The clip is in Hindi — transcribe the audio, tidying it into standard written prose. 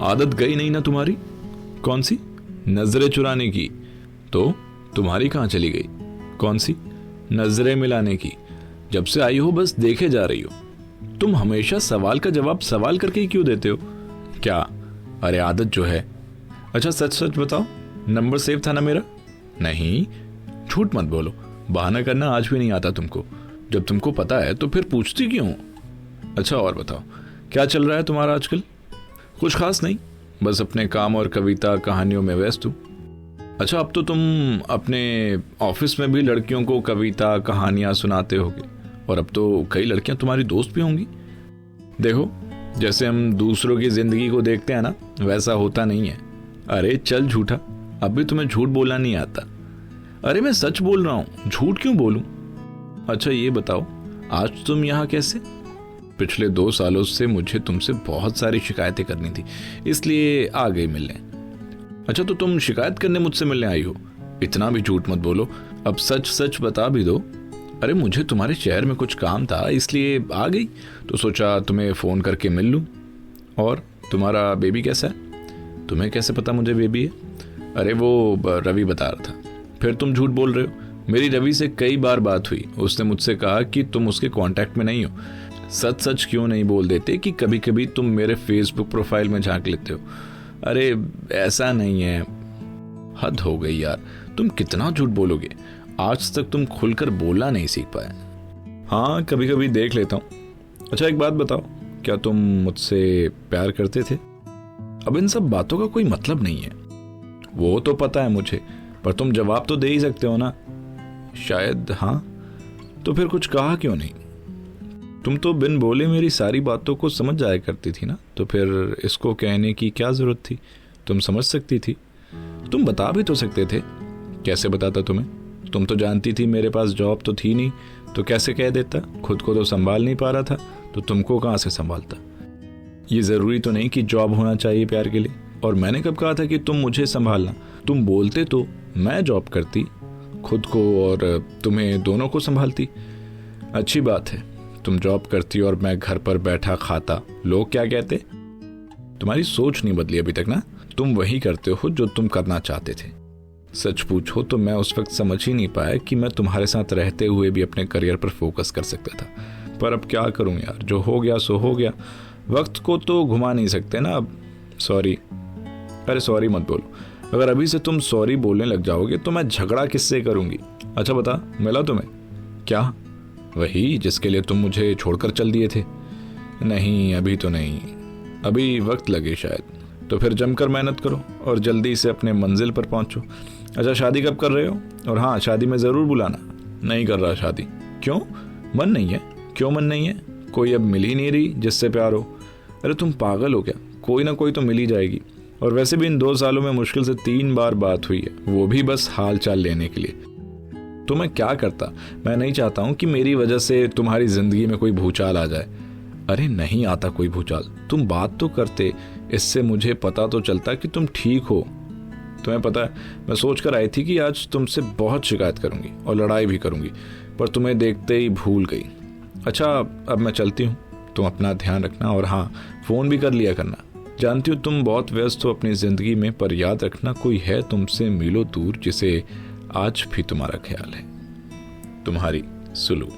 आदत गई नहीं ना तुम्हारी? कौन सी? नजरें चुराने की। तो तुम्हारी कहाँ चली गई? कौन सी? नजरें मिलाने की। जब से आई हो बस देखे जा रही हो। तुम हमेशा सवाल का जवाब सवाल करके ही क्यों देते हो? क्या? अरे आदत जो है। अच्छा सच सच बताओ, नंबर सेव था ना मेरा? नहीं, झूठ मत बोलो। बहाना करना आज भी नहीं आता तुमको। जब तुमको पता है तो फिर पूछती क्यों? अच्छा और बताओ, क्या चल रहा है तुम्हारा आजकल? कुछ खास नहीं, बस अपने काम और कविता कहानियों में व्यस्त हूँ। अच्छा, अब तो तुम अपने ऑफिस में भी लड़कियों को कविता कहानियां सुनाते होगे, और अब तो कई लड़कियां तुम्हारी दोस्त भी होंगी। देखो, जैसे हम दूसरों की जिंदगी को देखते हैं ना, वैसा होता नहीं है। अरे चल झूठा, अब भी तुम्हें झूठ बोलना नहीं आता। अरे मैं सच बोल रहा हूँ, झूठ क्यों बोलूं? अच्छा ये बताओ, आज तुम यहाँ कैसे? पिछले 2 सालों से मुझे तुमसे बहुत सारी शिकायतें करनी थी, इसलिए आ गई मिलने। अच्छा तो तुम शिकायत करने मुझसे मिलने आई हो? इतना भी झूठ मत बोलो, अब सच सच बता भी दो। अरे मुझे तुम्हारे शहर में कुछ काम था, इसलिए आ गई, तो सोचा तुम्हें फोन करके मिल लूं। और तुम्हारा बेबी कैसा है? तुम्हें कैसे पता मुझे बेबी है? अरे वो रवि बता रहा था। फिर तुम झूठ बोल रहे हो। मेरी रवि से कई बार बात हुई, उसने मुझसे कहा कि तुम उसके कांटेक्ट में नहीं हो। सच सच क्यों नहीं बोल देते कि कभी कभी तुम मेरे फेसबुक प्रोफाइल में झांक लेते हो? अरे ऐसा नहीं है। हद हो गई यार, तुम कितना झूठ बोलोगे? आज तक तुम खुलकर बोलना नहीं सीख पाए। हाँ कभी कभी देख लेता हूँ। अच्छा एक बात बताओ, क्या तुम मुझसे प्यार करते थे? अब इन सब बातों का कोई मतलब नहीं है। वो तो पता है मुझे, पर तुम जवाब तो दे ही सकते हो ना। शायद हाँ। तो फिर कुछ कहा क्यों नहीं? तुम तो बिन बोले मेरी सारी बातों को समझ जाया करती थी ना, तो फिर इसको कहने की क्या जरूरत थी? तुम समझ सकती थी। तुम बता भी तो सकते थे। कैसे बताता तुम्हें? तुम तो जानती थी मेरे पास जॉब तो थी नहीं, तो कैसे कह देता? खुद को तो संभाल नहीं पा रहा था, तो तुमको कहां से संभालता? ये जरूरी तो नहीं कि जॉब होना चाहिए प्यार के लिए। और मैंने कब कहा था कि तुम मुझे संभालना? तुम बोलते तो मैं जॉब करती, खुद को और तुम्हें दोनों को संभालती। अच्छी बात है, तुम जॉब करती और मैं घर पर बैठा खाता। लोग क्या कहते? तुम्हारी सोच नहीं बदली अभी तक ना। तुम वही करते हो जो तुम करना चाहते थे। सच पूछो तो मैं उस वक्त समझ ही नहीं पाया कि मैं तुम्हारे साथ रहते हुए भी अपने करियर पर फोकस कर सकता था। पर अब क्या करूं यार, जो हो गया सो हो गया। वक्त को तो घुमा नहीं सकते ना अब। सॉरी। अरे सॉरी मत बोलो। अगर अभी से तुम सॉरी बोलने लग जाओगे तो मैं झगड़ा किससे करूंगी? अच्छा बता, मिला तुम्हें? क्या? वही जिसके लिए तुम मुझे छोड़कर चल दिए थे। नहीं अभी तो नहीं, अभी वक्त लगे शायद। तो फिर जमकर मेहनत करो और जल्दी से अपने मंजिल पर पहुंचो। अच्छा शादी कब कर रहे हो? और हाँ, शादी में जरूर बुलाना। नहीं कर रहा शादी। क्यों? मन नहीं है? क्यों मन नहीं है? कोई अब मिल ही नहीं रही जिससे प्यार हो। अरे तुम पागल हो क्या? कोई ना कोई तो मिल ही जाएगी। और वैसे भी इन 2 सालों में मुश्किल से 3 बार बात हुई है, वो भी बस हाल चाल लेने के लिए। तो मैं क्या करता? मैं नहीं चाहता हूं कि मेरी वजह से तुम्हारी जिंदगी में कोई भूचाल आ जाए। अरे नहीं आता कोई भूचाल, तुम बात तो करते, इससे मुझे पता तो चलता कि तुम ठीक हो। तुम्हें पता है, मैं सोच कर आई थी कि आज तुमसे बहुत शिकायत करूंगी और लड़ाई भी करूंगी, पर तुम्हें देखते ही भूल गई। अच्छा अब मैं चलती हूँ, तुम अपना ध्यान रखना, और हाँ फोन भी कर लिया करना। जानती हूँ तुम बहुत व्यस्त हो अपनी जिंदगी में, पर याद रखना कोई है तुमसे मीलों दूर जिसे आज भी तुम्हारा ख्याल है। तुम्हारी सुलू।